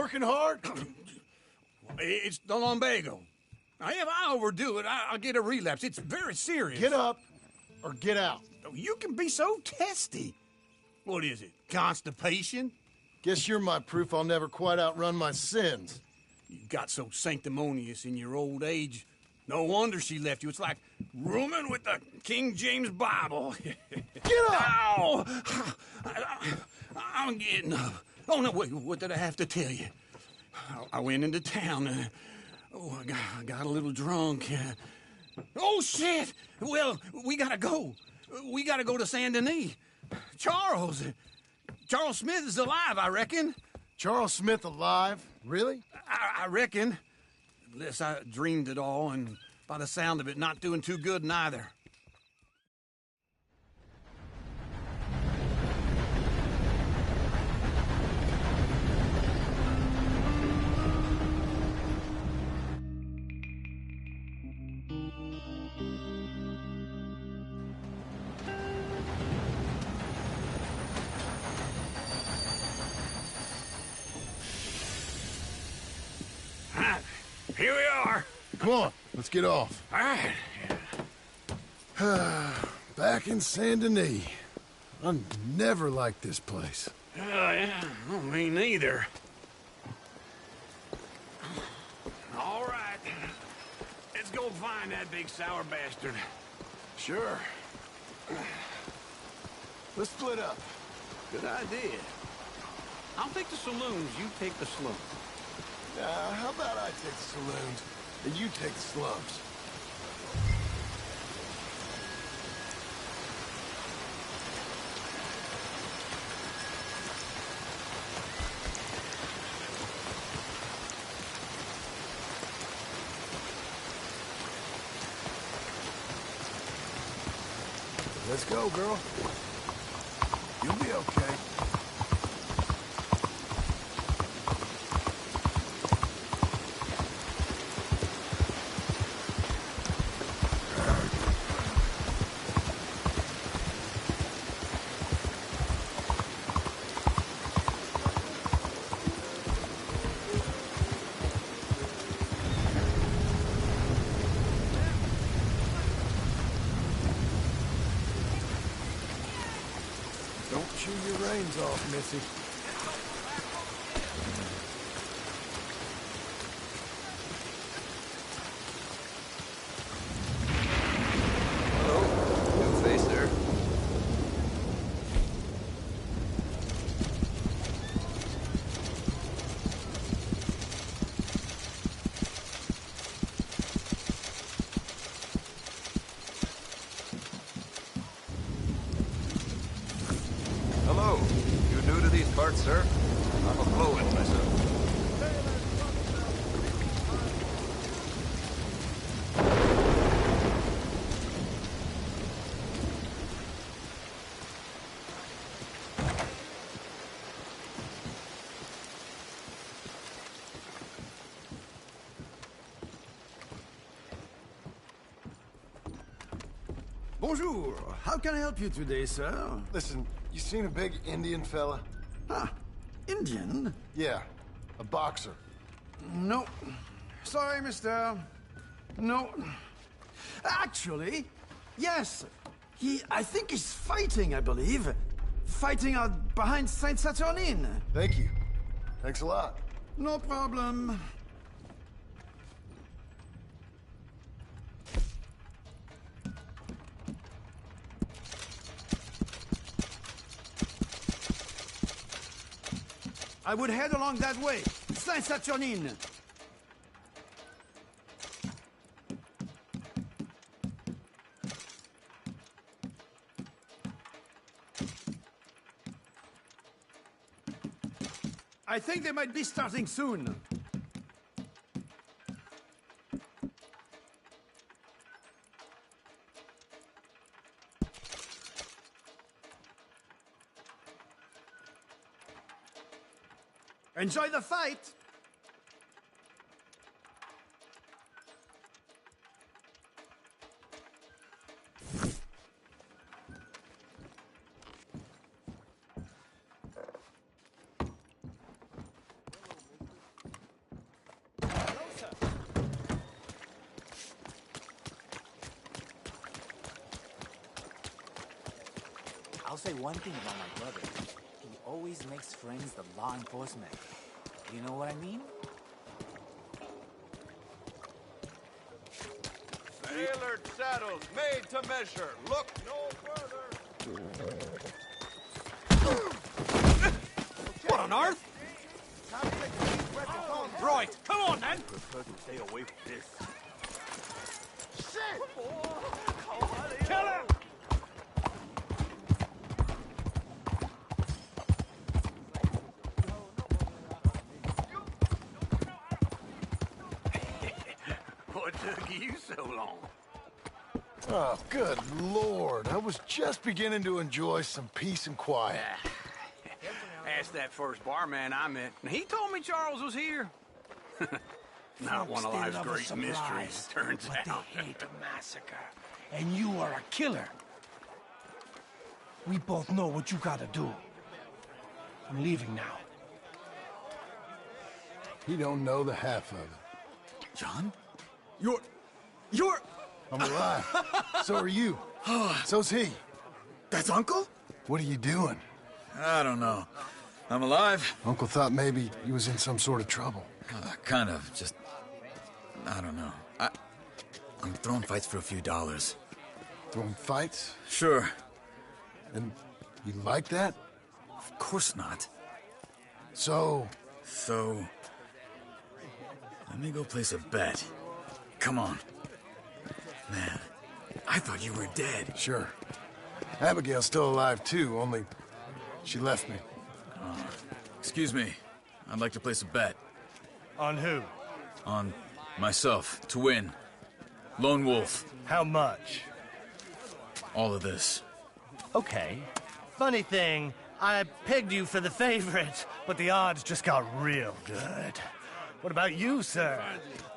working hard? It's the lumbago. Now, if I overdo it, I'll get a relapse. It's very serious. Get up or get out. You can be so testy. What is it, constipation? Guess you're my proof I'll never quite outrun my sins. You got so sanctimonious in your old age. No wonder she left you. It's like rooming with the King James Bible. Get up! Ow! I'm getting up. Oh, no, wait, what did I have to tell you? I went into town. I got a little drunk. Oh, shit! Well, we gotta go. We gotta go to Saint Denis. Charles Smith is alive, I reckon. Charles Smith alive? Really? I reckon. Unless I dreamed it all, and by the sound of it, not doing too good neither. Here we are. Come on, let's get off. All right. Back in Saint Denis. I never liked this place. Yeah, well, me neither. All right. Let's go find that big sour bastard. Sure. Let's split up. Good idea. I'll take the saloons, you take the slums. How about I take the saloons and you take the slums? Let's go, girl. You'll be okay. Don't chew your reins off, Missy. Hello. New face there. Hello. You new to these parts, sir? I'm a blow-in myself. Bonjour. How can I help you today, sir? Listen, you seen a big Indian fella? Ah, Indian? Yeah, a boxer. No. Sorry, mister. No. Actually, yes. I think he's fighting, I believe. Fighting out behind Saint Saturnine. Thank you. Thanks a lot. No problem. I would head along that way. Saint Saturnine. I think they might be starting soon. Enjoy the fight! say one thing about my brother. He always makes friends with law enforcement. You know what I mean? Tailored saddles made to measure. Look no further. What on earth? Right, come on then. Prefer to stay away from this. Kill him! What took you so long? Oh, good Lord. I was just beginning to enjoy some peace and quiet. Asked that first barman I met, and he told me Charles was here. Not one of life's great mysteries, turns but out. They hate a massacre, and you are a killer. We both know what you gotta do. I'm leaving now. He don't know the half of it. John? You're... I'm alive. So are you. So's he. That's Uncle? What are you doing? I don't know. I'm alive. Uncle thought maybe he was in some sort of trouble. Kind of. Just... I don't know. I'm throwing fights for a few dollars. Throwing fights? Sure. And you like that? Of course not. So, So... let me go place a bet. Come on. Man, I thought you were dead. sure. Abigail's still alive too, only she left me. Excuse me. I'd like to place a bet. On who? On myself, to win. Lone Wolf. How much? All of this. Okay. Funny thing, I pegged you for the favorite, but the odds just got real good. What about you, sir?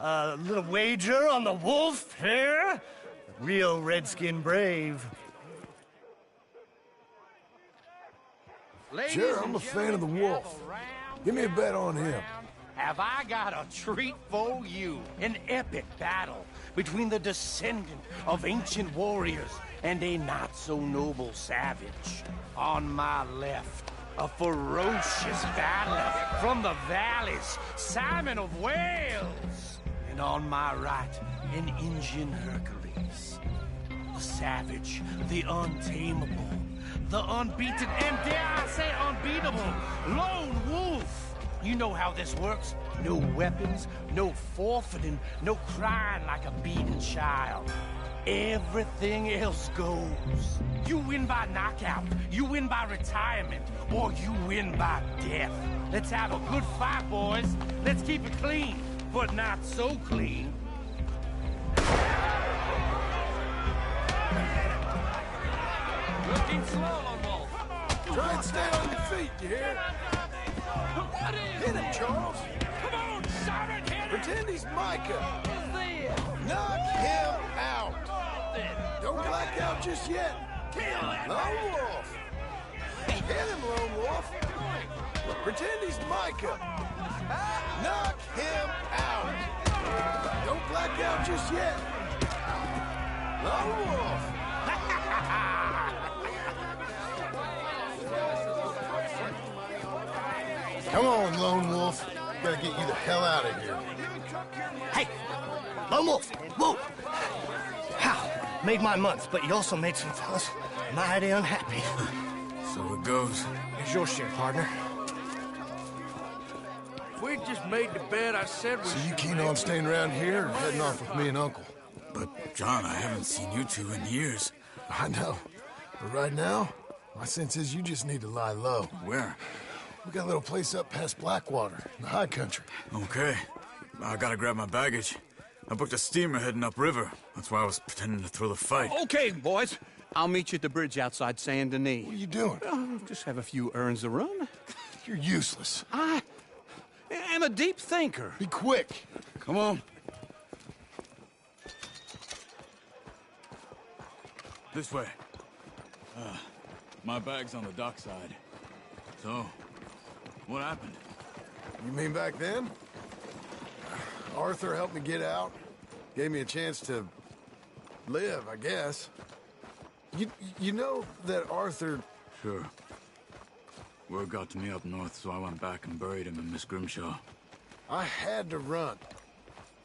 A little wager on the wolf here? Real redskin brave. Sure, I'm a fan of the wolf. Give me a bet on him. Have I got a treat for you? An epic battle between the descendant of ancient warriors and a not-so-noble savage. On my left, a ferocious battler from the valleys, Simon of Wales. And on my right, an Indian Hercules. The savage, the untamable, the unbeaten, and dare I say unbeatable, Lone Wolf. You know how this works. No weapons, no forfeiting, no crying like a beaten child. Everything else goes. You win by knockout, you win by retirement, or you win by death. Let's have a good fight, boys. Let's keep it clean, but not so clean. Looking slow, Lone Wolf. Try and stay on your feet, you hear? What is Hit him, Charles. Come on, Simon, hit him! Pretend he's Micah. What's this? Knock him out. Don't black out just yet. Lone Wolf. Hit him, Lone Wolf. Pretend he's Micah. Knock him out. Don't black out just yet. Lone Wolf. Come on, Lone Wolf. Gotta get you the hell out of here. Hey, Lone Wolf, whoa! How? Made my month, but you also made some fellas mighty unhappy. So it goes. Here's your share, partner. We just made the bet I said we So you keen on staying around here or heading off with me and Uncle? But, John, I haven't seen you two in years. I know. But right now, my sense is you just need to lie low. Where? We got a little place up past Blackwater, in the high country. Okay. I gotta grab my baggage. I booked a steamer heading upriver. That's why I was pretending to throw the fight. Okay, boys. I'll meet you at the bridge outside Saint Denis. What are you doing? Just have a few errands to run. You're useless. I am a deep thinker. Be quick. Come on. This way. My bag's on the dockside. So, what happened? You mean back then? Arthur helped me get out. Gave me a chance to live, I guess. You know that Arthur Sure. Word got to me up north, so I went back and buried him in Miss Grimshaw. I had to run.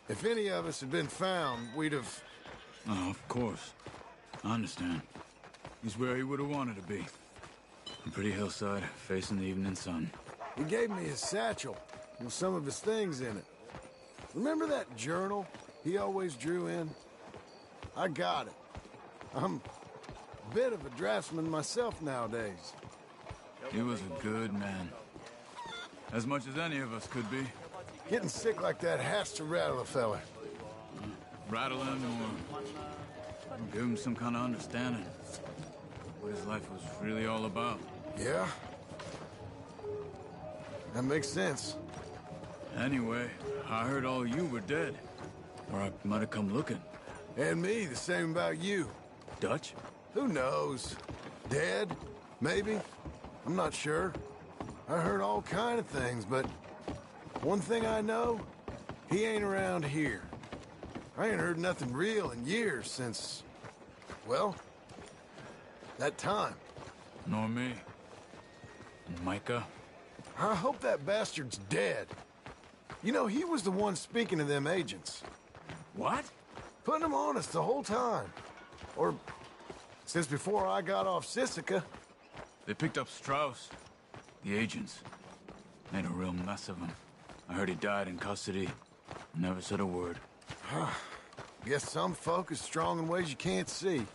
If any of us had been found, we'd have... Oh, of course. I understand. He's where he would have wanted to be. A pretty hillside, facing the evening sun. He gave me his satchel with some of his things in it. Remember that journal he always drew in? I got it. I'm a bit of a draftsman myself nowadays. He was a good man. As much as any of us could be. Getting sick like that has to rattle a fella. Rattle him or give him some kind of understanding. What his life was really all about. Yeah? That makes sense. Anyway, I heard all you were dead. Or I might have come looking. And me, the same about you. Dutch? Who knows? Dead? Maybe? I'm not sure. I heard all kind of things, but one thing I know, he ain't around here. I ain't heard nothing real in years since, well, that time. Nor me. And Micah? I hope that bastard's dead. You know, he was the one speaking to them agents. What? Putting them on us the whole time. Or since before I got off Sisika. They picked up Strauss. The agents. Made a real mess of him. I heard he died in custody. Never said a word. Guess some folk is strong in ways you can't see.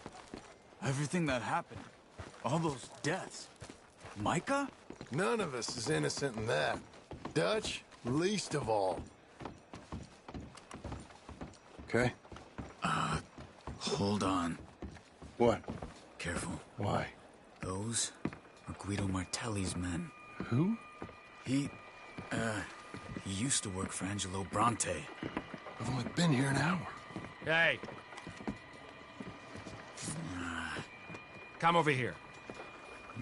Everything that happened. All those deaths. Micah? None of us is innocent in that. Dutch, least of all. Okay? Hold on. What? Careful. Why? Those are Guido Martelli's men. Who? He used to work for Angelo Bronte. I've only been here an hour. Hey! Come over here.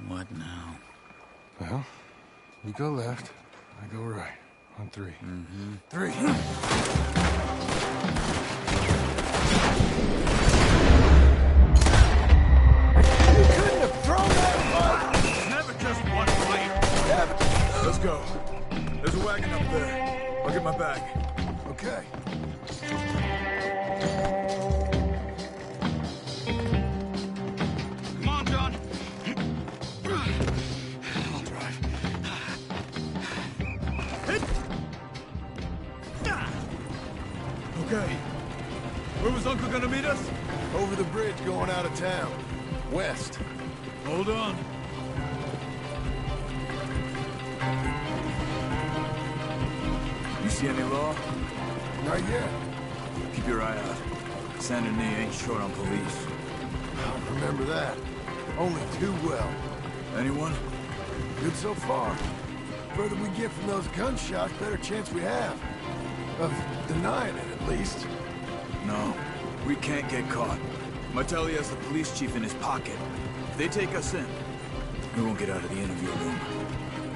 What now? Well, you go left, I go right. On three. Mm-hmm. Three. You couldn't have thrown that fight! Never just one fight. Let's go. There's a wagon up there. I'll get my bag. Okay. Come on, John. I'll drive. Okay. Where was Uncle gonna meet us? Over the bridge going out of town. West. Hold on. You see any law? Not yet. Keep your eye out. Saint Denis ain't short on police. I remember that. Only too well. Anyone? Good so far. Further we get from those gunshots, better chance we have. Of denying it, at least. No. We can't get caught. Martelli has the police chief in his pocket. If they take us in, we won't get out of the interview room.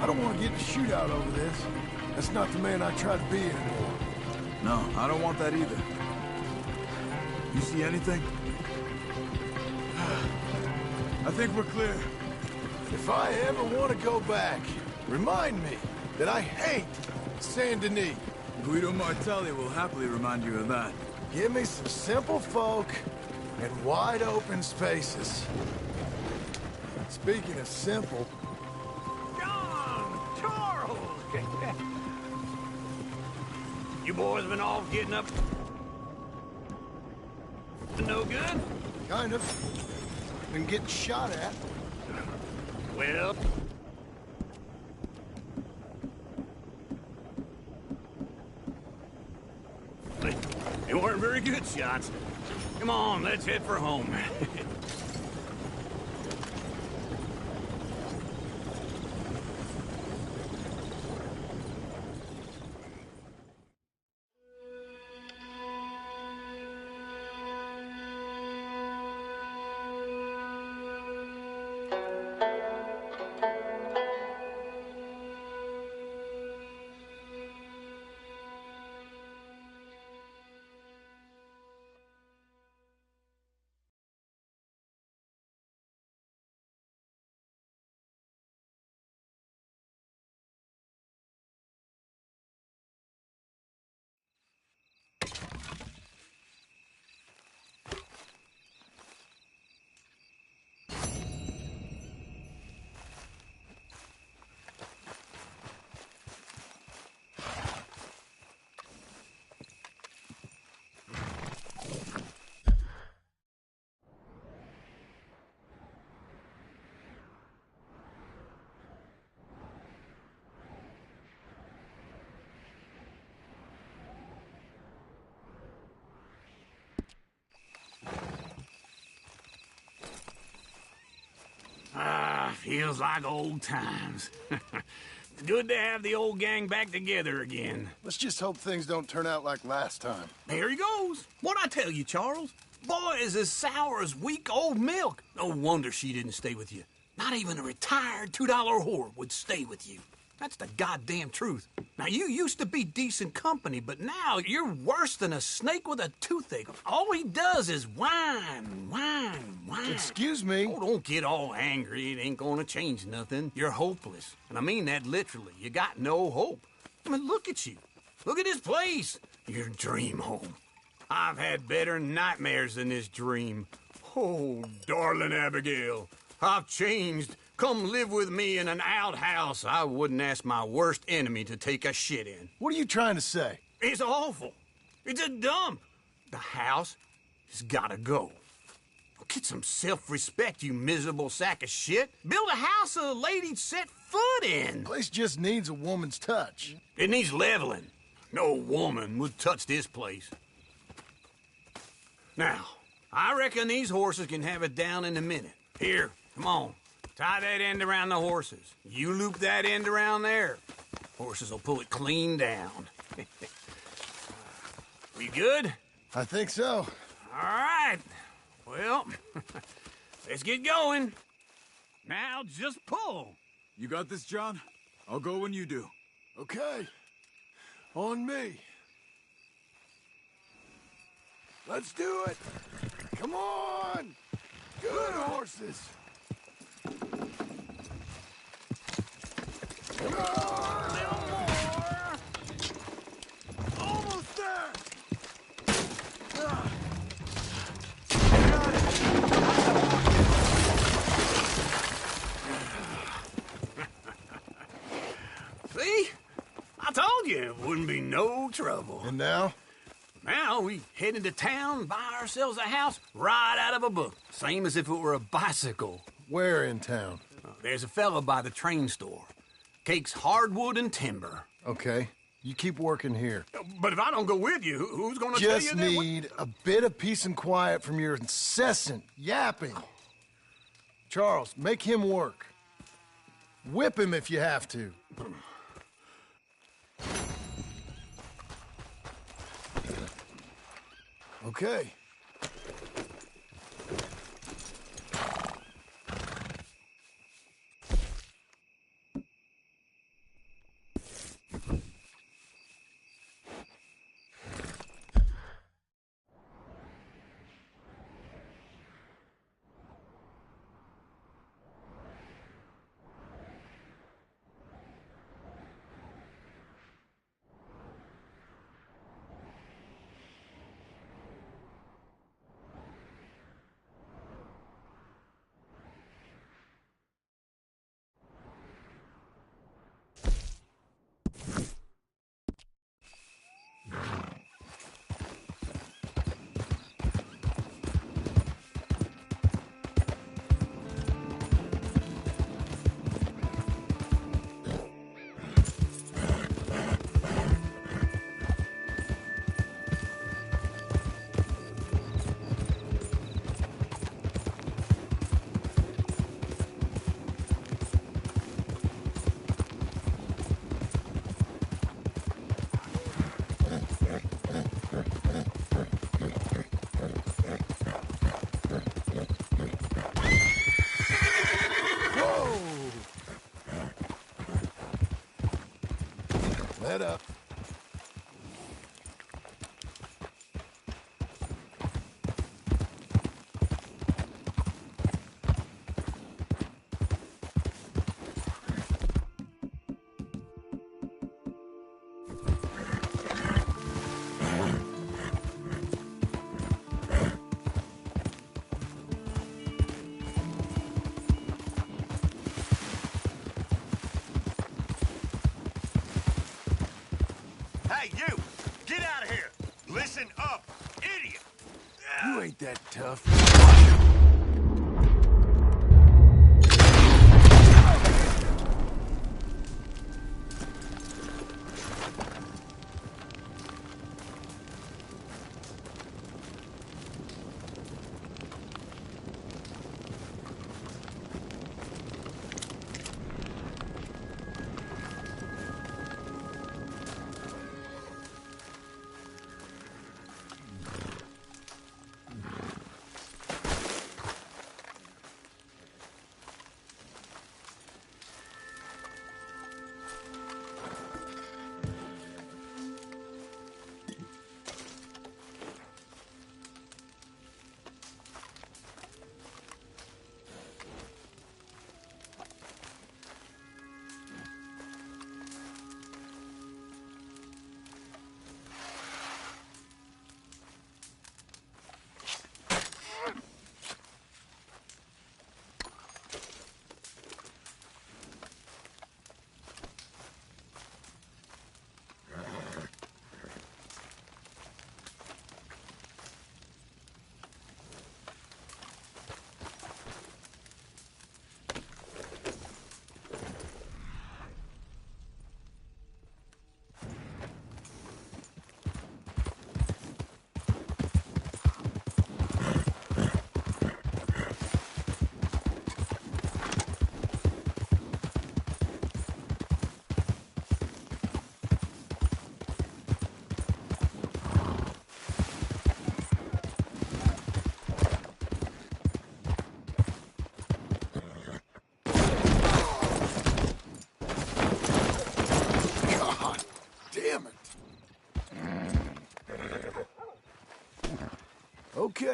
I don't want to get in a shootout over this. That's not the man I try to be anymore. No, I don't want that either. You see anything? I think we're clear. If I ever want to go back, remind me that I hate Saint Denis. Guido Martelli will happily remind you of that. Give me some simple folk and wide open spaces. Speaking of simple, John! Charles! You boys been all getting up to no good? kind of. Been getting shot at. Well... They weren't very good shots. Come on, let's head for home. Feels like old times. It's good to have the old gang back together again. Let's just hope things don't turn out like last time. There he goes. What'd I tell you, Charles? Boy is as sour as weak old milk. No wonder she didn't stay with you. Not even a retired $2 whore would stay with you. That's the goddamn truth. Now, you used to be decent company, but now you're worse than a snake with a toothache. All he does is whine, whine, whine. Excuse me? Oh, don't get all angry. It ain't gonna change nothing. You're hopeless. And I mean that literally. You got no hope. I mean, look at you. Look at this place. Your dream home. I've had better nightmares than this dream. Oh, darling Abigail, I've changed. Come live with me in an outhouse I wouldn't ask my worst enemy to take a shit in. What are you trying to say? It's awful. It's a dump. The house has gotta go. Get some self-respect, you miserable sack of shit. Build a house a lady'd set foot in. Place just needs a woman's touch. It needs leveling. No woman would touch this place. Now, I reckon these horses can have it down in a minute. Here, come on. Tie that end around the horses. You loop that end around there. Horses will pull it clean down. We good? I think so. All right. Well, let's get going. Now just pull. You got this, John? I'll go when you do. Okay. On me. Let's do it. Come on. Good horses. Come on. A little more. Almost there. See? I told you it wouldn't be no trouble. And now? Now we head into town, buy ourselves a house right out of a book. Same as if it were a bicycle. Where in town? There's a fella by the train store. Cakes hardwood and timber. Okay. You keep working here. But if I don't go with you, who's gonna tell you Just that? need a bit of peace and quiet from your incessant yapping. Charles, make him work. Whip him if you have to. Okay. Let up. Hey, you! Get out of here! Listen up, idiot! You ain't that tough.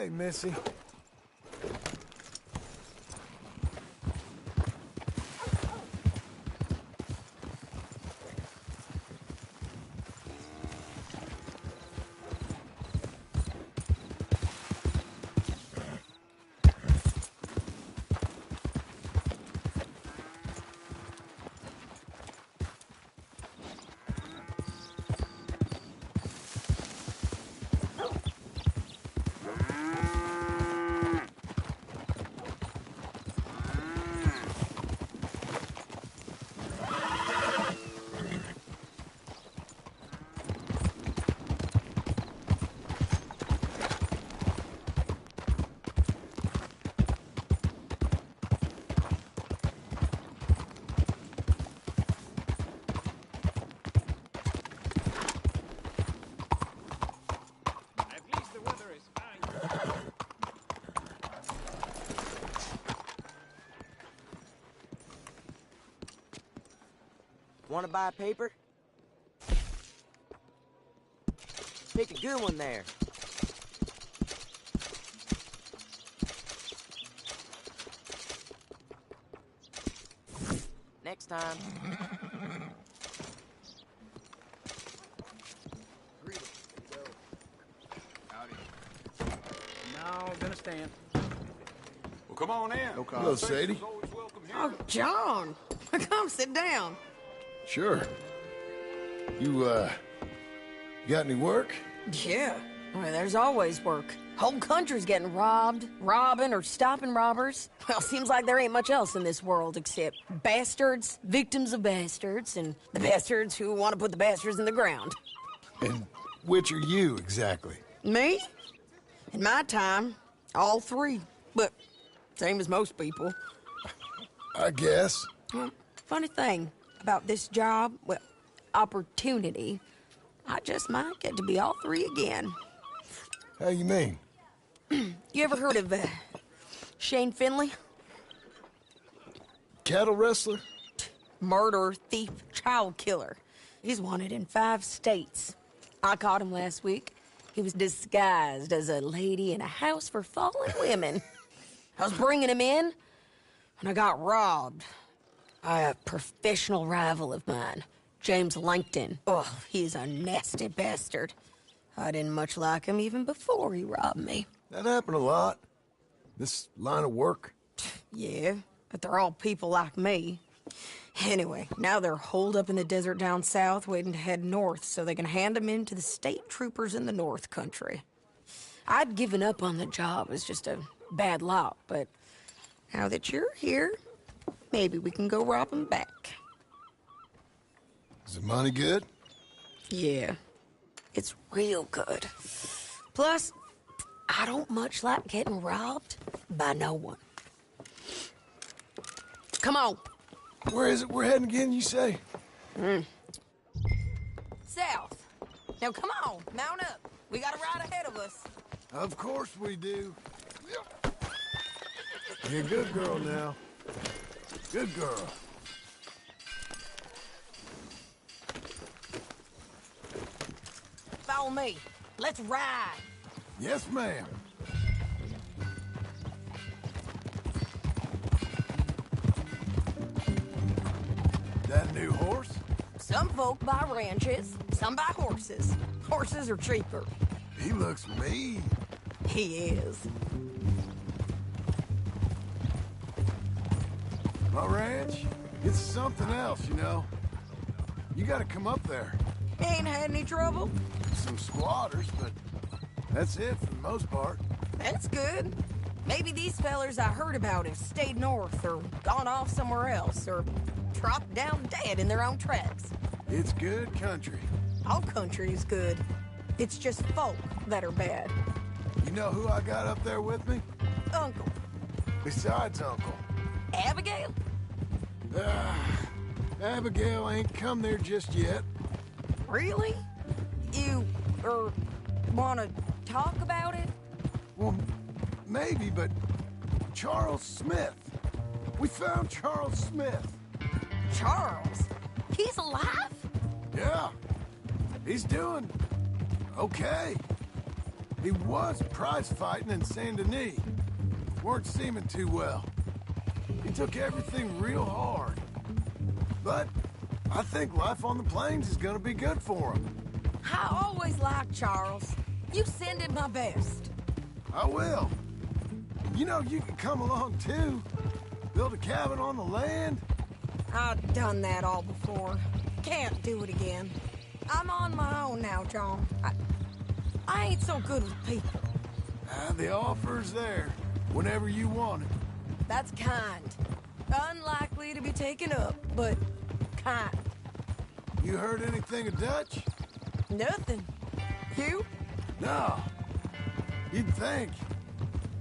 Okay, Missy. Want to buy a paper? Pick a good one there. Next time. No, gonna stand. Well, come on in. Hello, Sadie. Oh, John. Come sit down. Sure. You got any work? Yeah. Well, there's always work. Whole country's getting robbed, robbing, or stopping robbers. Well, seems like there ain't much else in this world except bastards, victims of bastards, and the bastards who want to put the bastards in the ground. And which are you, exactly? Me? In my time, all three. But same as most people. I guess. Well, funny thing about this job, well, opportunity, I just might get to be all three again. How you mean? You ever heard of Shane Finley? Cattle wrestler? Murderer, thief, child killer. He's wanted in 5 states. I caught him last week. He was disguised as a lady in a house for fallen women. I was bringing him in, and I got robbed by a professional rival of mine, James Langton. Oh, he's a nasty bastard. I didn't much like him even before he robbed me. That happened a lot. This line of work. Yeah, but they're all people like me. Anyway, now they're holed up in the desert down south, waiting to head north so they can hand them in to the state troopers in the north country. I'd given up on the job as just a bad lot, but now that you're here, maybe we can go rob them back. Is the money good? Yeah, it's real good. Plus, I don't much like getting robbed by no one. Come on. Where is it we're heading again, you say? South. Now come on, mount up. We got a ride ahead of us. Of course we do. You're a good girl now. Good girl. Follow me. Let's ride. Yes, ma'am. That new horse? Some folk buy ranches, some buy horses. Horses are cheaper. He looks mean. He is. My ranch? It's something else, you know. You gotta come up there. Ain't had any trouble? Some squatters, but that's it for the most part. That's good. Maybe these fellers I heard about have stayed north or gone off somewhere else or dropped down dead in their own tracks. It's good country. All country is good. It's just folk that are bad. You know who I got up there with me? Uncle. Besides Uncle. Abigail? Abigail ain't come there just yet. Really? You, wanna talk about it? Well, maybe, but Charles Smith. We found Charles Smith. Charles? He's alive? Yeah. He's doing okay. He was prize fighting in Saint Denis. Weren't seeming too well. He took everything real hard. But I think life on the plains is gonna be good for him. I always liked Charles. You send him my best. I will. You know, you can come along too. Build a cabin on the land. I've done that all before. Can't do it again. I'm on my own now, John. I ain't so good with people. The offer's there, whenever you want it. That's kind. Unlikely to be taken up, but kind. You heard anything of Dutch? Nothing. You? No. You'd think.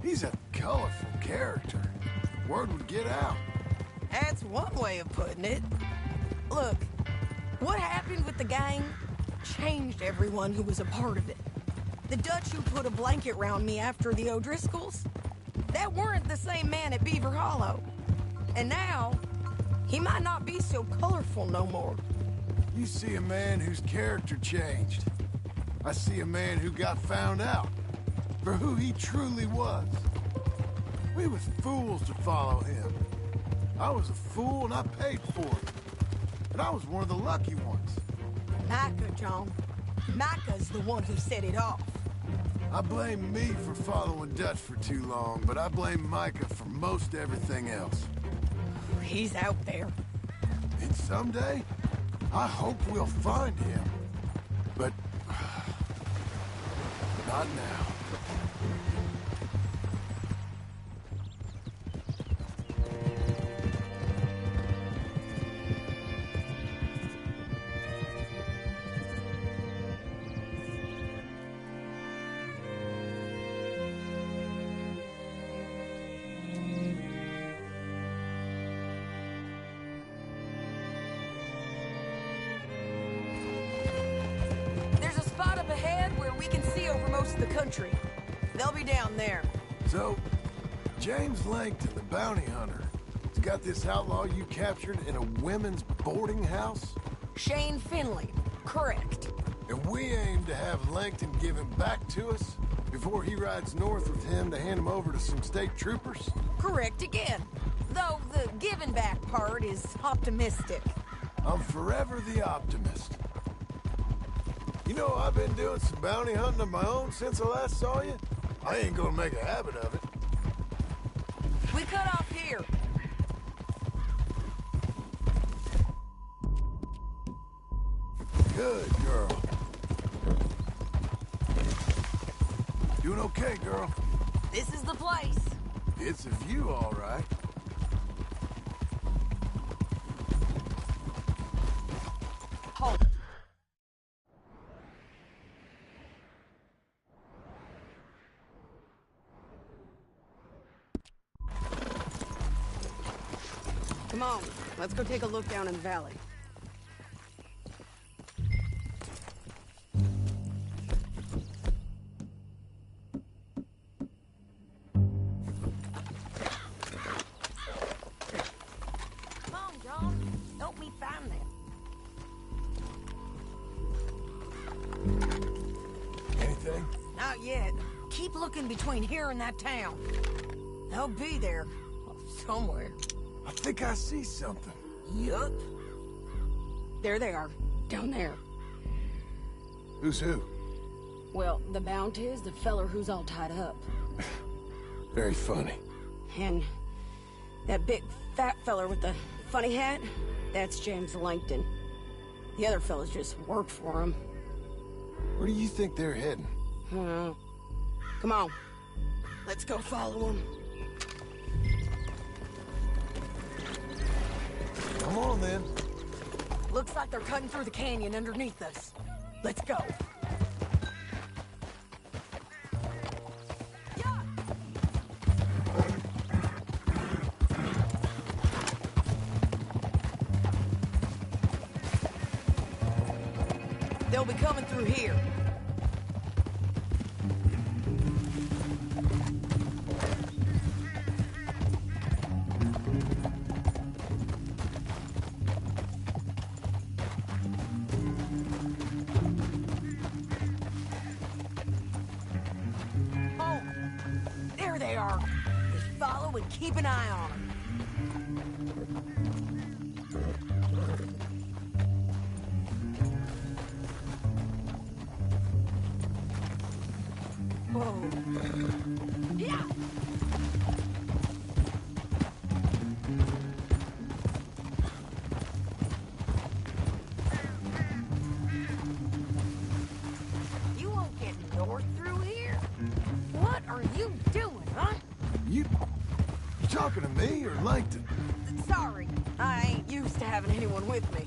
He's a colorful character. Word would get out. That's one way of putting it. Look, what happened with the gang changed everyone who was a part of it. The Dutch who put a blanket round me after the O'Driscolls, that weren't the same man at Beaver Hollow. And now, he might not be so colorful no more. You see a man whose character changed. I see a man who got found out for who he truly was. We was fools to follow him. I was a fool and I paid for it. And I was one of the lucky ones. Micah, John. Micah's the one who set it off. I blame me for following Dutch for too long, but I blame Micah for most everything else. He's out there. And someday, I hope we'll find him. But not now. The country. They'll be down there. So, James Langton, the bounty hunter, has got this outlaw you captured in a women's boarding house? Shane Finley, correct. And we aim to have Langton give him back to us before he rides north with him to hand him over to some state troopers? Correct again. Though the giving back part is optimistic. I'm forever the optimist. You know, I've been doing some bounty hunting of my own since I last saw you. I ain't gonna make a habit of it. We cut off here. Good girl. Doing okay, girl. This is the place. It's a view, all right. Hold. Come on, let's go take a look down in the valley. Come on, John. Help me find them. Anything? Not yet. Keep looking between here and that town. They'll be there. Somewhere. I think I see something. Yup. There they are. Down there. Who's who? Well, the Bounty is the feller who's all tied up. Very funny. And that big fat feller with the funny hat, that's James Langton. The other fellas just worked for him. Where do you think they're heading? Come on. Let's go follow them. Come on, then. Looks like they're cutting through the canyon underneath us. Let's go. They'll be coming through here. low and keep an eye on them. Whoa. Yeah! You won't get north through here? What are you doing, huh? You talking to me or Langton? Sorry, I ain't used to having anyone with me.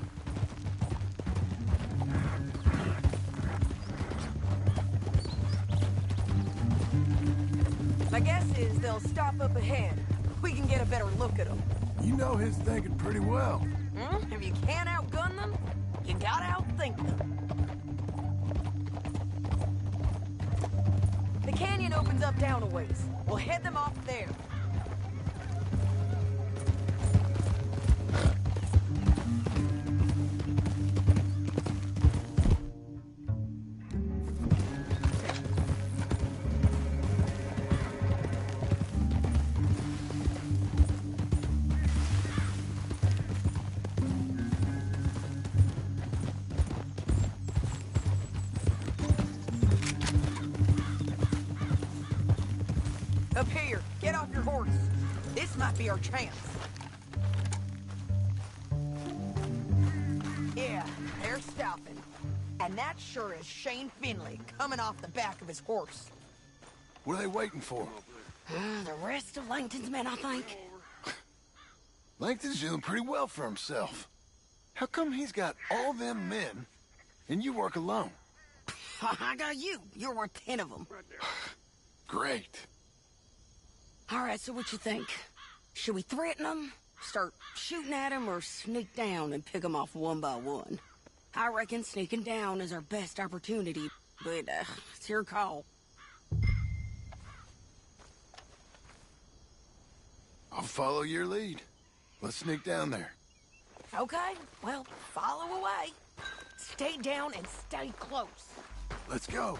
My guess is they'll stop up ahead. We can get a better look at them. You know his thinking pretty well. If you can't outgun them, you gotta outthink them. The canyon opens up down a ways. We'll head them off there. Up here, get off your horse. This might be our chance. Yeah, they're stopping. And that sure is Shane Finley coming off the back of his horse. What are they waiting for? The rest of Langton's men, I think. Langton's doing pretty well for himself. How come he's got all them men, and you work alone? I got you. You're worth 10 of them. Great. All right, so what you think? Should we threaten them, start shooting at them, or sneak down and pick them off one by one? I reckon sneaking down is our best opportunity, but it's your call. I'll follow your lead. Let's sneak down there. Okay, well, follow away. Stay down and stay close. Let's go.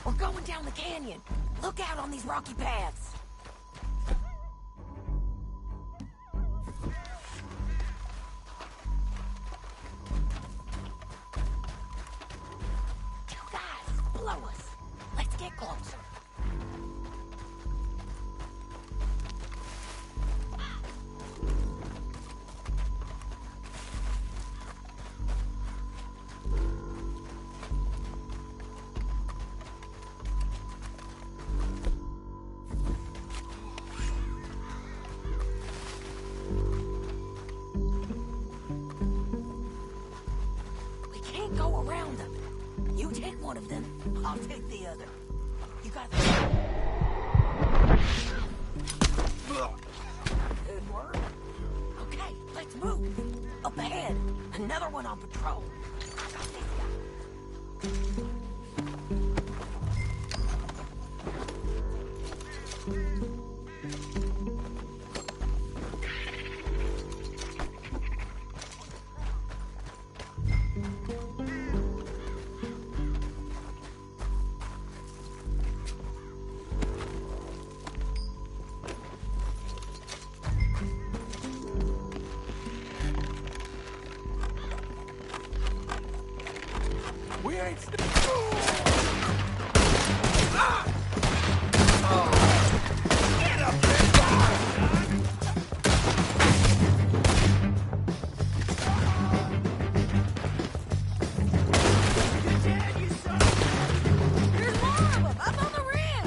We're going down the canyon. Look out on these rocky paths. You guys, blow us. Let's get closer. Go around them. You take one of them, I'll take the other. You got the... Good work. Okay, let's move. Up ahead, another one on patrol. I got this guy. We ain't... Get up there! There's more of them, up on the rim!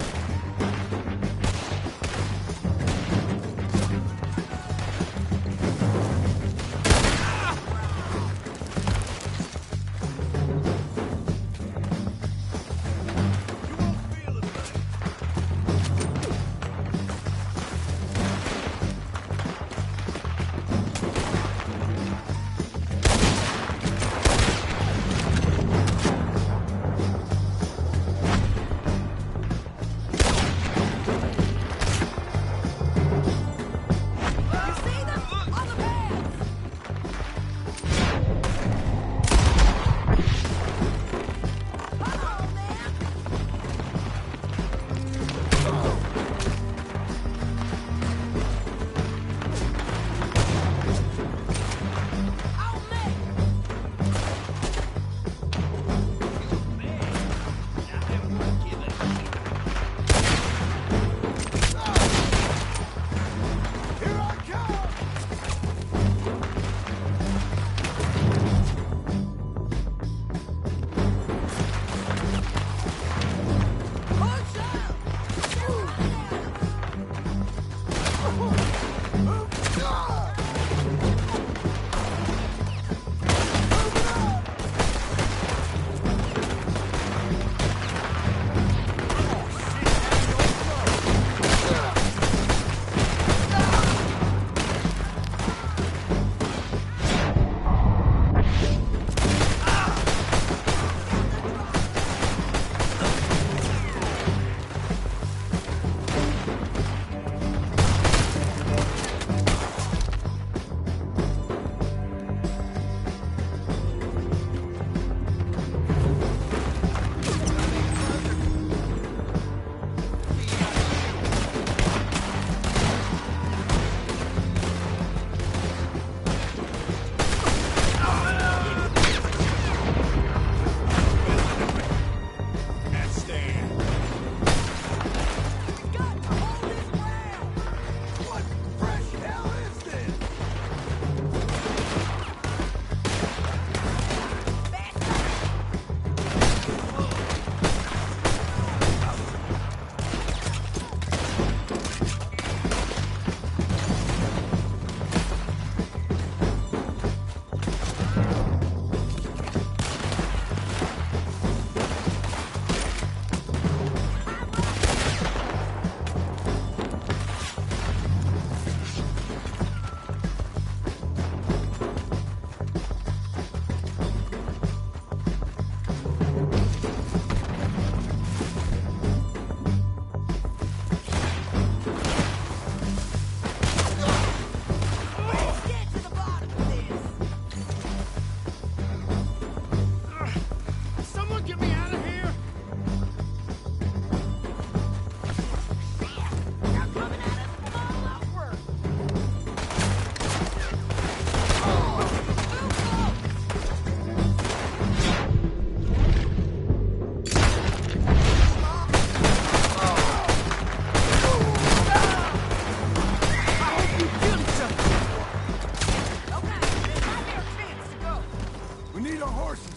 horses.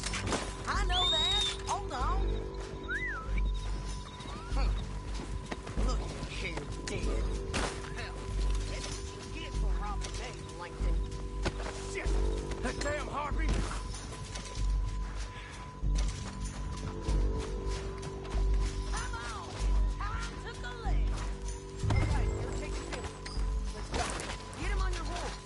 I know that. Hold on. Look here, dead. Hell, that's what you get for robbing James Langton. Shit! That damn harpy! Come on! Time to collect! Okay, you're taking him. Let's go. Get him on your horse.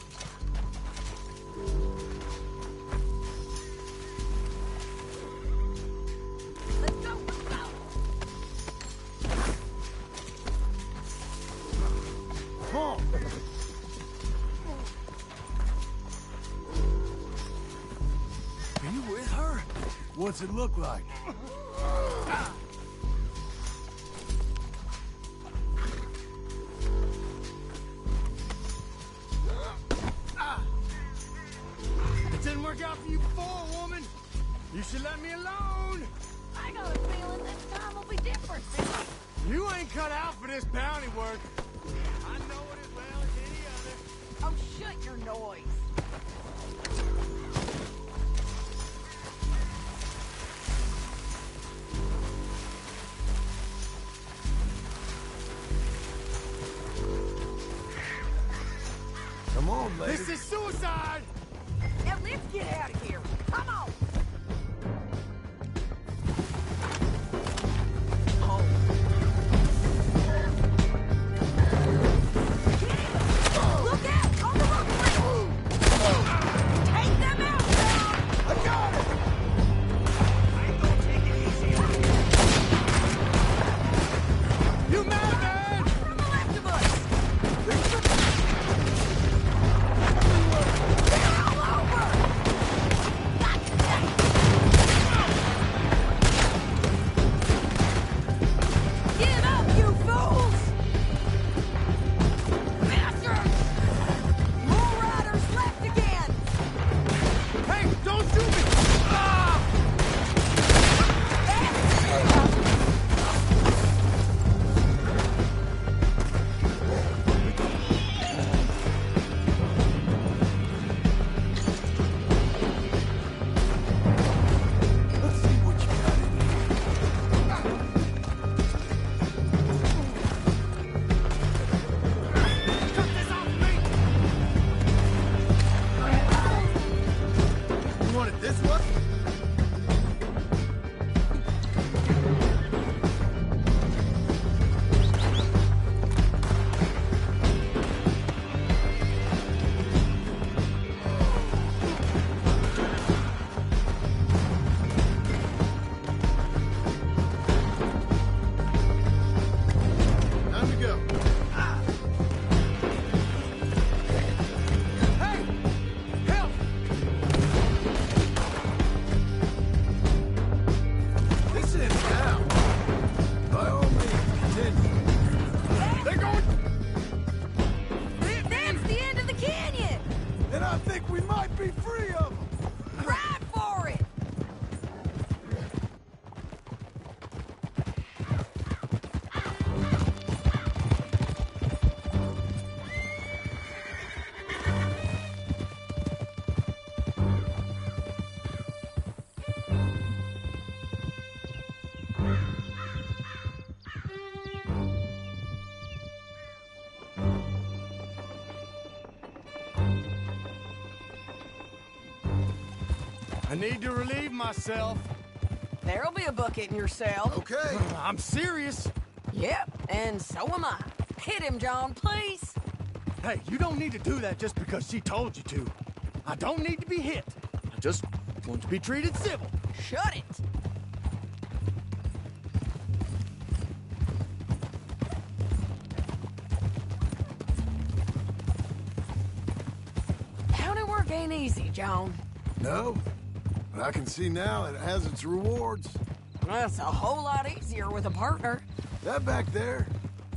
Let's go, let's go! Come on. Are you with her? What's it look like? It didn't work out for you before, woman. You should let me alone. I got a feeling this time will be different. You ain't cut out for this bounty work. I know it as well as any other. Oh, shut your noise. Come on, lady. This is suicide. Now let's get out of here. Come on. Look out! On the road! Take them out, John! I got it! I ain't gonna take it easy. You mad, man? From the left of us! They're all over! Not today! Give up, you fools! Bastards! More riders left again! Hey, don't shoot me! Ah! Let's see what you got in here. Cut this off me! You want it this way? Time to go. Hey! Help! This is now. By all means, continue. They're going... That's the end of the canyon! And I think we might be free of them. Ride for it! I need to relieve myself. There'll be a bucket in your cell. Okay. I'm serious. Yep, and so am I. Hit him, John, please. Hey, you don't need to do that just because she told you to. I don't need to be hit. I just want to be treated civil. Shut it. County work ain't easy, John. No, but I can see now it has its rewards. That's a whole lot easier with a partner. That back there,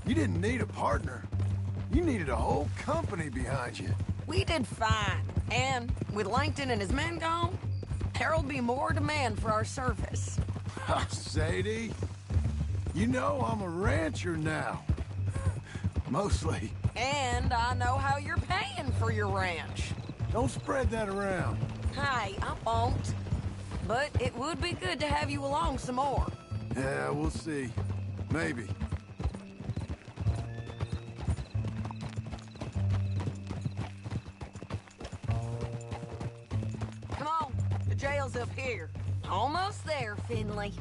you didn't need a partner. You needed a whole company behind you. We did fine. And with Langton and his men gone, there'll be more demand for our service. Sadie, you know I'm a rancher now. Mostly. And I know how you're paying for your ranch. Don't spread that around. Hey, I won't. but it would be good to have you along some more. Yeah, we'll see. Maybe. Come on, the jail's up here. Almost there, Finley.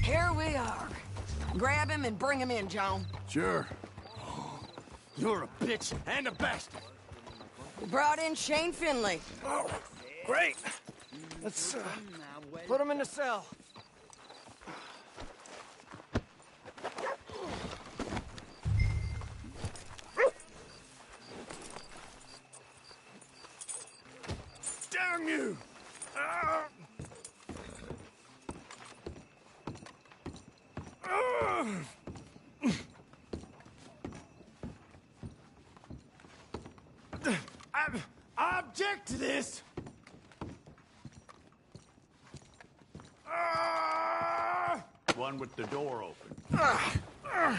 Here we are. Grab him and bring him in, John. Sure. You're a bitch and a bastard. We brought in Shane Finley. Oh, great. Let's put him in the cell. Damn you! I object to this. One with the door open.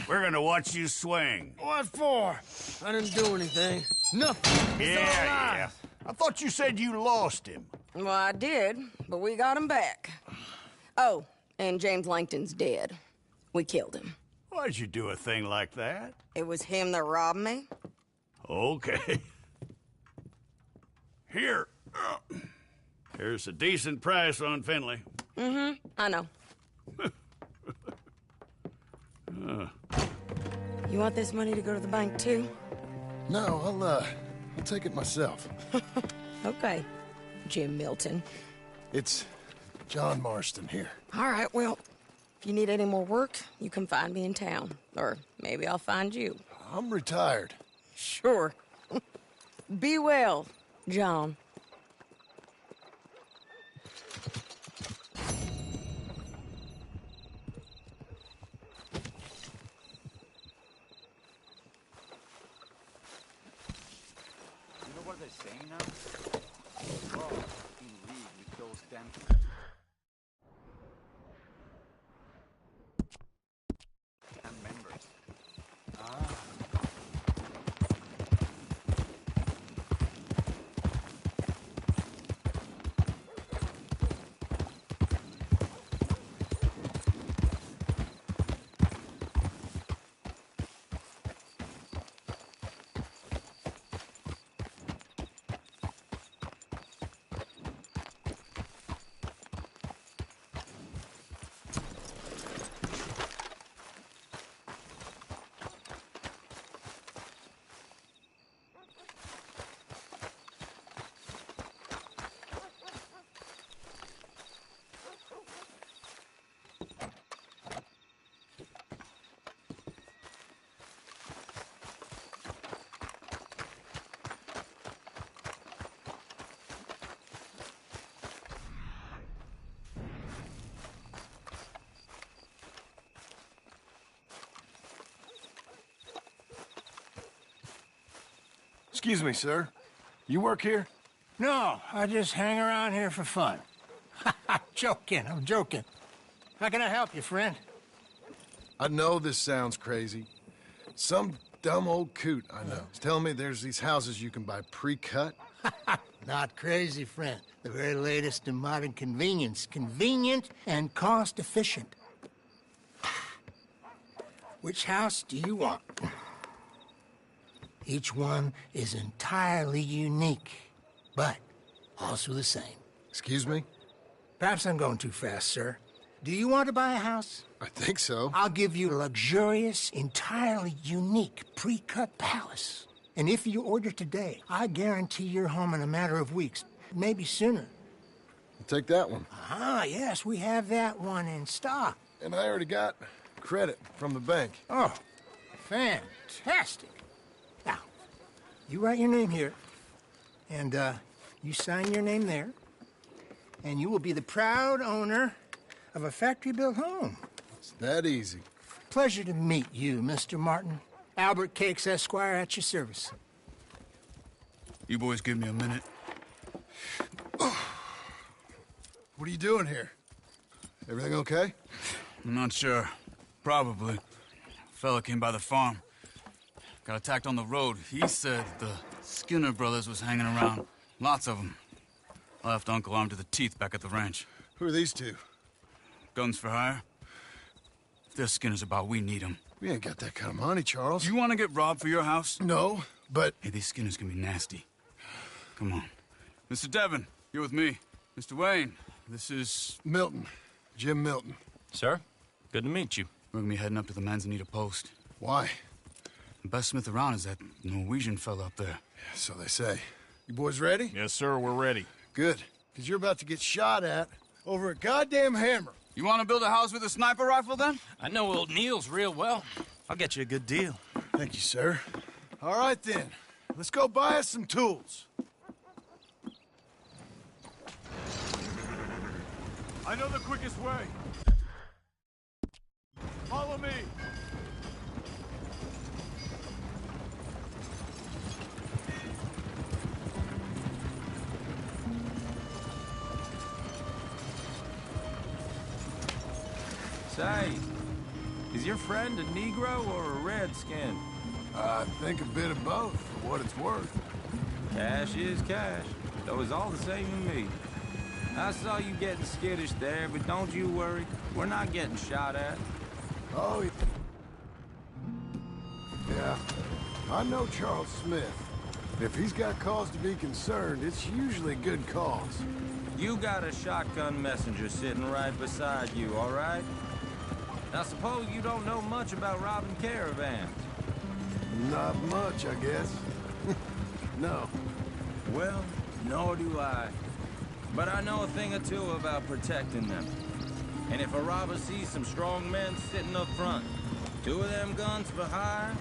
We're gonna watch you swing. What for? I didn't do anything. Nothing. It's all Yeah. lies. I thought you said you lost him. Well, I did, but we got him back. Oh, and James Langton's dead. We killed him. Why'd you do a thing like that? It was him that robbed me. Okay. Here. Here's a decent price on Finley. Mm-hmm, I know. You want this money to go to the bank, too? No, I'll take it myself. Okay, Jim Milton. It's John Marston here. All right, well, if you need any more work, you can find me in town. Or maybe I'll find you. I'm retired. Sure. Be well, John. You know what they're saying now? Raw in league with those damn members. Excuse me, sir. You work here? No, I just hang around here for fun. I'm joking. How can I help you, friend? I know this sounds crazy. Some dumb old coot I know is telling me there's these houses you can buy pre-cut. Not crazy, friend. The very latest in modern convenience. Convenient and cost-efficient. Which house do you want? Each one is entirely unique, but also the same. Excuse me? Perhaps I'm going too fast, sir. Do you want to buy a house? I think so. I'll give you a luxurious, entirely unique pre-cut palace. And if you order today, I guarantee you're home in a matter of weeks, maybe sooner. I'll take that one. Ah, yes, we have that one in stock. And I already got credit from the bank. Oh, fantastic. Now, you write your name here, and you sign your name there, and you will be the proud owner of a factory-built home. It's that easy. Pleasure to meet you, Mr. Martin. Albert Cakes, Esquire, at your service. You boys give me a minute. What are you doing here? Everything okay? I'm not sure. Probably. Fella came by the farm. Got attacked on the road. He said the Skinner brothers was hanging around. Lots of them. I left Uncle armed to the teeth back at the ranch. Who are these two? Guns for hire? If there's Skinner's about, we need them. We ain't got that kind of money, Charles. You want to get robbed for your house? No, but... Hey, these Skinners can be nasty. Come on. Mr. Devon, you're with me. Mr. Wayne, this is... Milton. Jim Milton. Sir, good to meet you. We're gonna be heading up to the Manzanita Post. Why? The best smith around is that Norwegian fella up there. Yeah, so they say. You boys ready? Yes, sir, we're ready. Good. Because you're about to get shot at over a goddamn hammer. You want to build a house with a sniper rifle, then? I know old Niels real well. I'll get you a good deal. Thank you, sir. All right, then. Let's go buy us some tools. I know the quickest way. Follow me. Say, is your friend a Negro or a Redskin? I think a bit of both, for what it's worth. Cash is cash, though it's all the same to me. I saw you getting skittish there, but don't you worry. We're not getting shot at. Oh, yeah. I know Charles Smith. If he's got cause to be concerned, it's usually a good cause. You got a shotgun messenger sitting right beside you, all right? Now, suppose you don't know much about robbing caravans. Not much, I guess. No. Well, nor do I. But I know a thing or two about protecting them. And if a robber sees some strong men sitting up front, 2 of them guns for hire,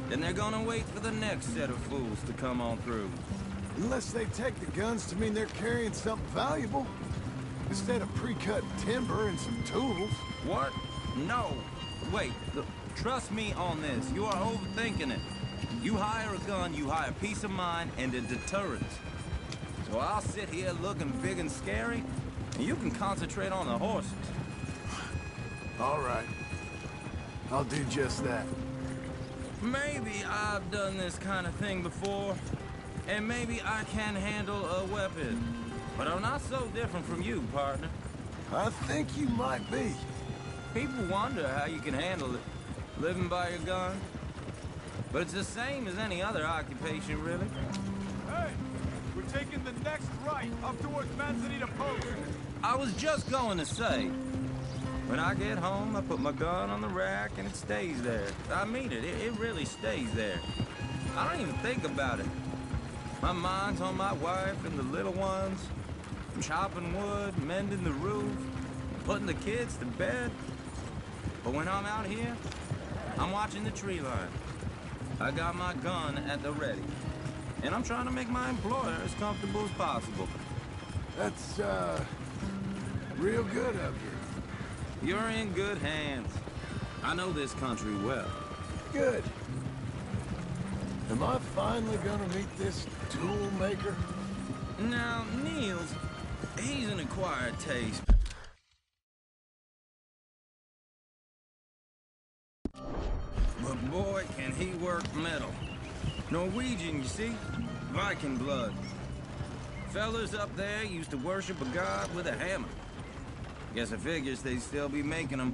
then they're gonna wait for the next set of fools to come on through. Unless they take the guns to mean they're carrying something valuable. Instead of pre-cut timber and some tools. What? No. Wait, look, trust me on this. You are overthinking it. You hire a gun, you hire peace of mind and a deterrent. So I'll sit here looking big and scary, and you can concentrate on the horses. All right. I'll do just that. Maybe I've done this kind of thing before, and maybe I can handle a weapon. But I'm not so different from you, partner. I think you might be. People wonder how you can handle it, living by your gun. But it's the same as any other occupation, really. Hey, we're taking the next right up towards Manzanita Post. I was just going to say, when I get home, I put my gun on the rack and it stays there. I mean it, it really stays there. I don't even think about it. My mind's on my wife and the little ones. I'm chopping wood, mending the roof, putting the kids to bed. But when I'm out here, I'm watching the tree line. I got my gun at the ready. And I'm trying to make my employer as comfortable as possible. That's, real good of you. You're in good hands. I know this country well. Good. Am I finally gonna meet this tool maker? Now, Niels, he's an acquired taste. But boy, can he work metal. Norwegian, you see? Viking blood. Fellas up there used to worship a god with a hammer. Guess I figures they'd still be making them.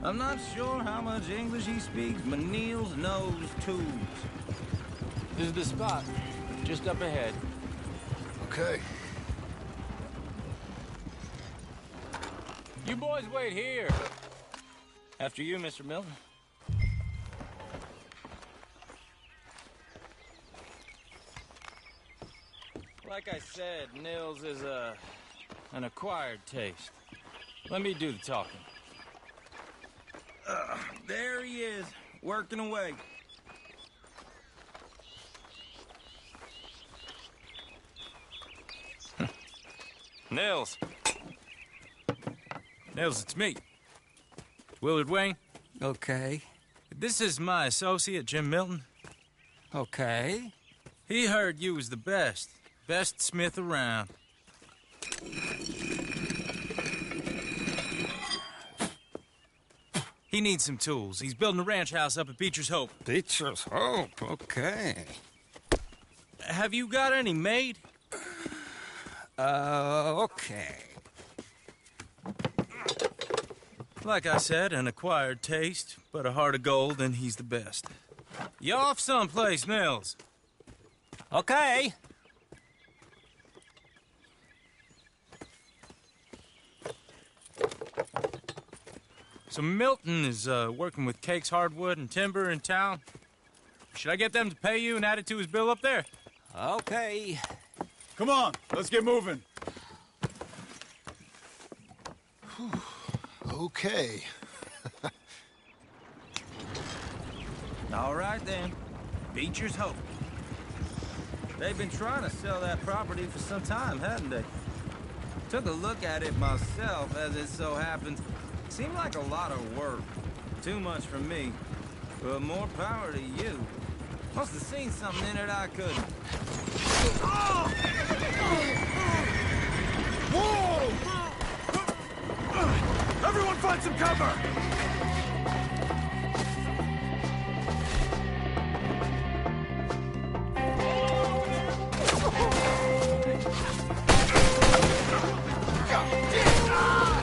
I'm not sure how much English he speaks, but Niels knows tools. This is the spot, just up ahead. Okay. You boys wait here. After you, Mr. Milton. Like I said, Nils is an acquired taste. Let me do the talking. There he is, working away. Nils. Nils, it's me. Willard Wayne. Okay. This is my associate, Jim Milton. Okay. He heard you was the best. Best smith around. He needs some tools. He's building a ranch house up at Beecher's Hope. Beecher's Hope, okay. Have you got any made? Okay. Like I said, an acquired taste, but a heart of gold, and he's the best. You off someplace, Nils? Okay. So Milton is working with Cakes Hardwood and Timber in town. Should I get them to pay you and add it to his bill up there? Okay. Come on, let's get moving. Okay. All right, then. Beecher's Hope. They've been trying to sell that property for some time, hadn't they? Took a look at it myself, as it so happens. Seemed like a lot of work. Too much for me. But more power to you. Must have seen something in it I couldn't. Whoa! Everyone find some cover!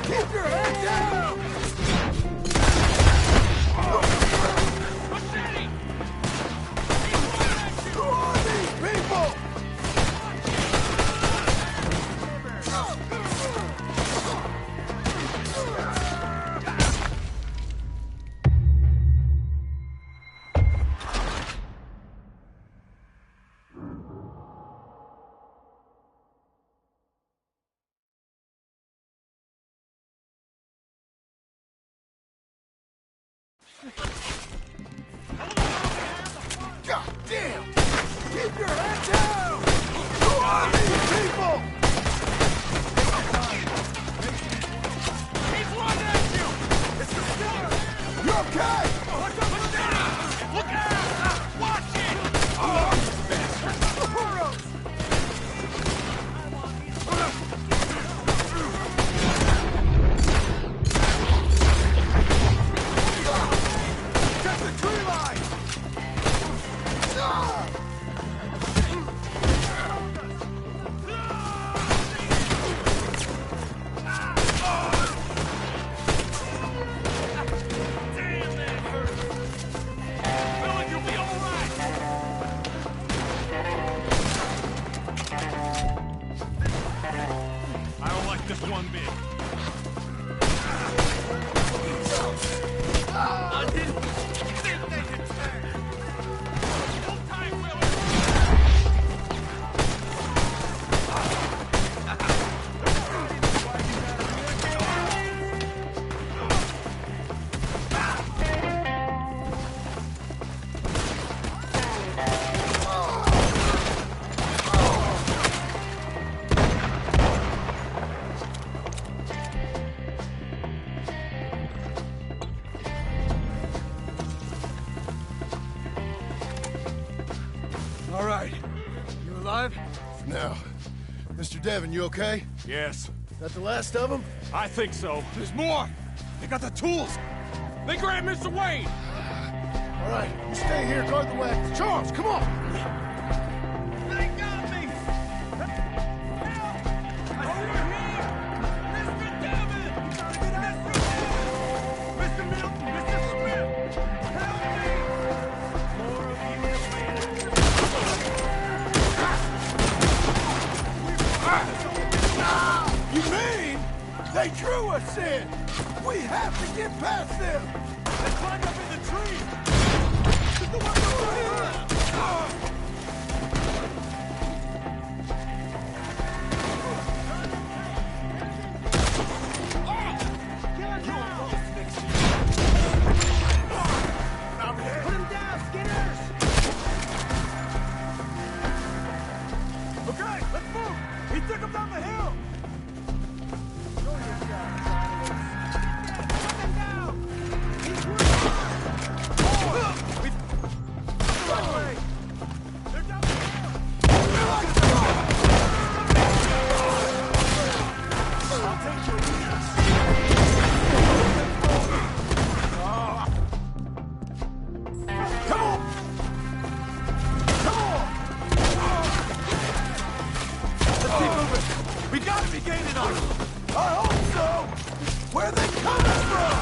Keep your head down! Who are these people? God damn! Keep your head down! Who are these people? He's running at you! It's the killer! You okay? Look out! Watch it! Get the tree line! I don't like this one bit. I didn't think they could turn. Hold tight, All right. You alive? Now, Mr. Devon, you okay? Yes, That the last of them? I think so. There's more. They got the tools. They grabbed Mr. Wayne. All right, you stay here, guard the wagon. Charles, come on! They got me! Over here! Mr. Devon! Mr. Milton! Mr. Smith! Help me! More of You mean they drew us in? We have to get past them! They climbed up in the tree! The one over here! Put him down, Skinners! Okay, let's move! He took him down the hill! Show your side, Put him down! He's gotta be gaining on them! I hope so! Where are they coming from?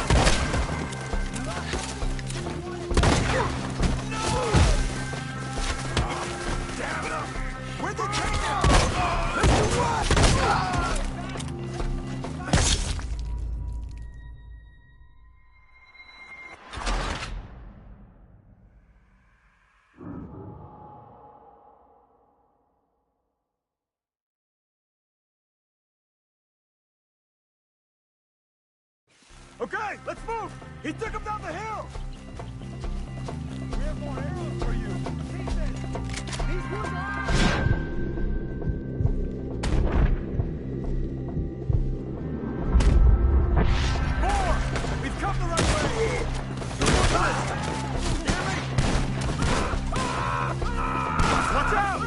Damn it! Where'd they take them? Mr. White! Okay, let's move! He took him down the hill! We have more arrows for you! He's good More! We've come the right way! Hear me? Watch out!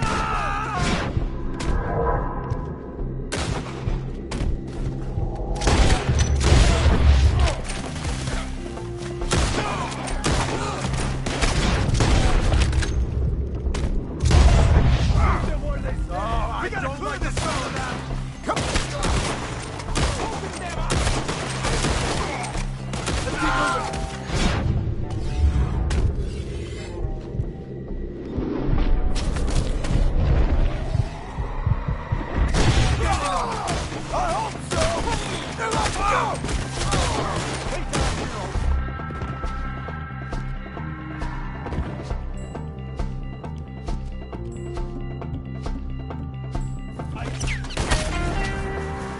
We gotta clear this fella now! Come on! Open them up! Let's keep moving! I hope so! Now let's go! Take time, hero!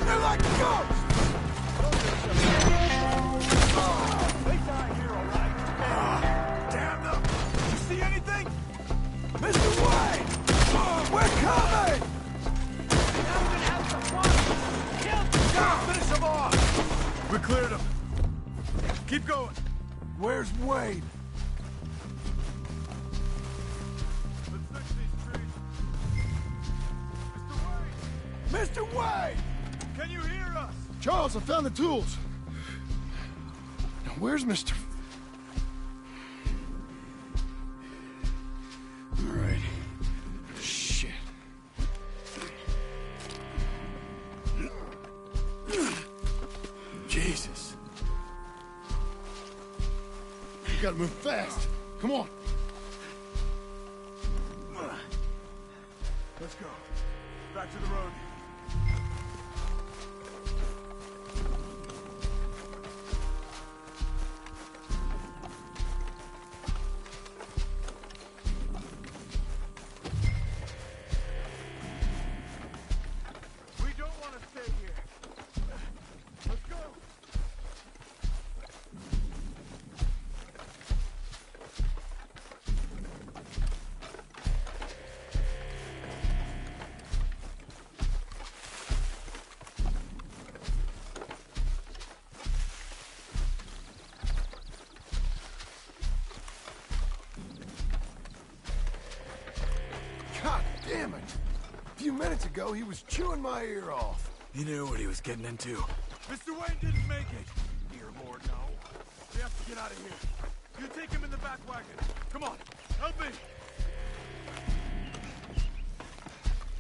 They're like ghosts! They die here, all right. Damn them! You see anything? Mr. Wayne! We're coming! Now we're gonna have some fun! Kill them! Now finish them off! We cleared them. Keep going. Where's Wayne? Let's fix these trees. Mr. Wayne! Can you hear us? Charles, I found the tools. Now, where's Mr. All right. Shit. Jesus. You gotta move fast. Come on. Let's go. Back to the road. We don't want to stay here. Let's go. God damn it. A few minutes ago, he was chewing my ear off. He knew what he was getting into. Mr. Wayne didn't make it. Dear Lord, no. We have to get out of here. You take him in the back wagon. Come on, help me.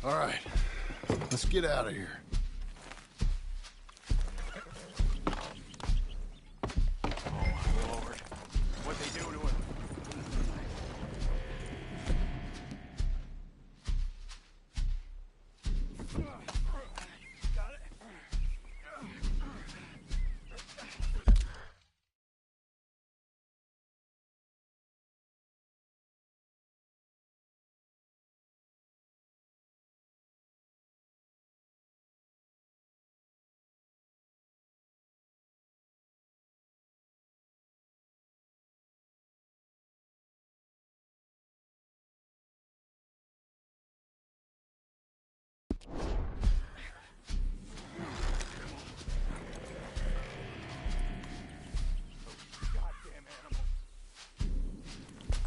All right. Let's get out of here. Lord, what they do to him? Got it.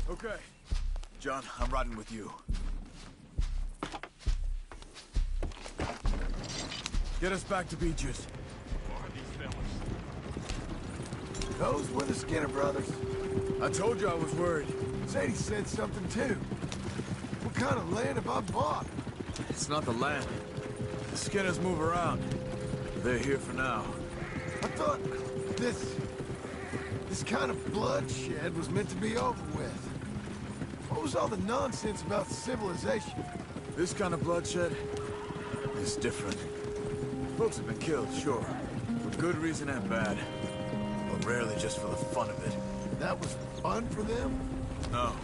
Okay. John, I'm riding with you. Get us back to Beaches. Who are these fellas? Those were the Skinner brothers. I told you I was worried. Sadie said something too. What kind of land have I bought? It's not the land. The Skinners move around. They're here for now. I thought this kind of bloodshed was meant to be over with. What was all the nonsense about civilization? This kind of bloodshed is different. Folks have been killed, sure. For good reason and bad. But rarely just for the fun of it. That was fun for them? No.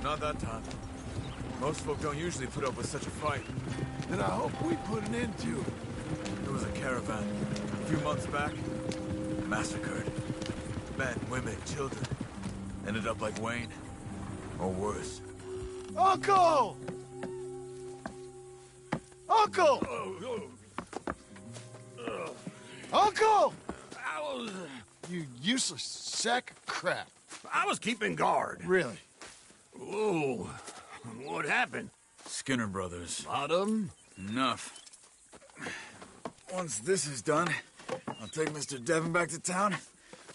Not that time. Most folk don't usually put up with such a fight. Then I hope we put an end to it. There was a caravan a few months back. Massacred. Men, women, children. Ended up like Wayne. Or worse. Uncle! Uncle! Uncle! You useless sack of crap. I was keeping guard. Really? Whoa. What happened? Skinner brothers. A lot of them? Enough. Once this is done, I'll take Mr. Devon back to town and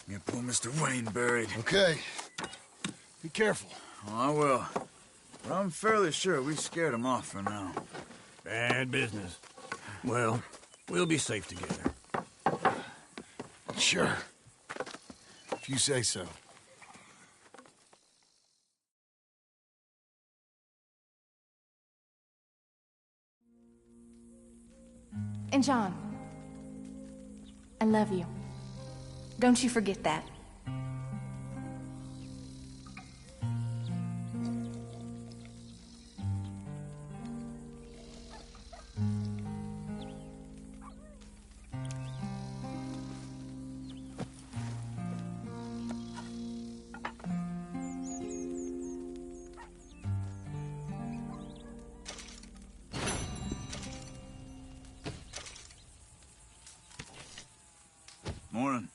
get poor Mr. Wayne buried. Okay. Be careful. Oh, I will. But I'm fairly sure we scared him off for now. Bad business. Well, we'll be safe together. Sure. If you say so. And John, I love you. Don't you forget that. Morning.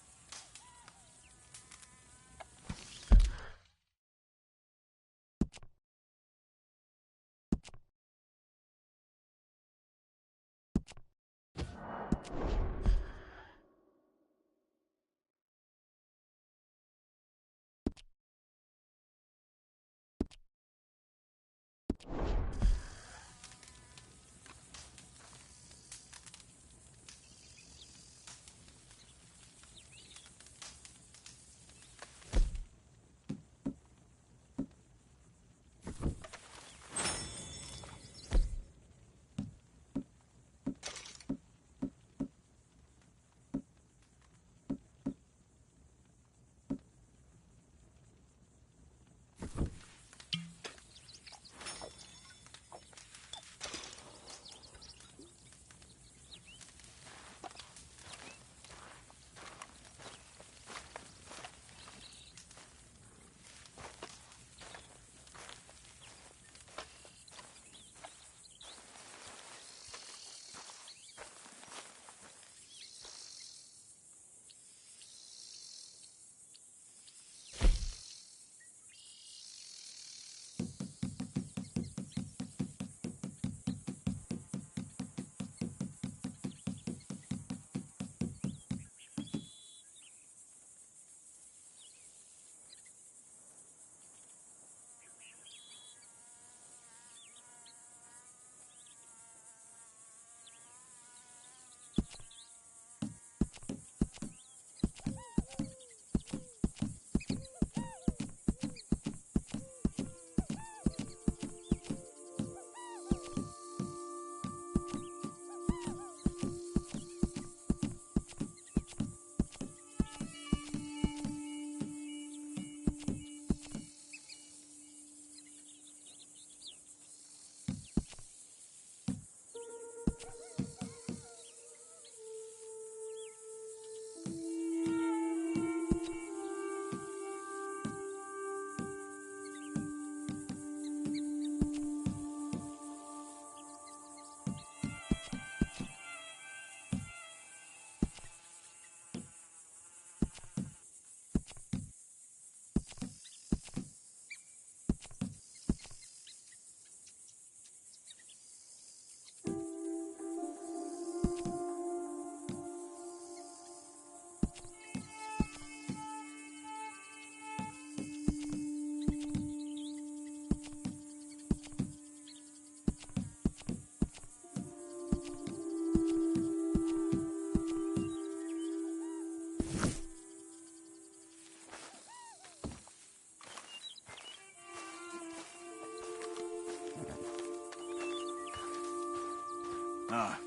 Ah.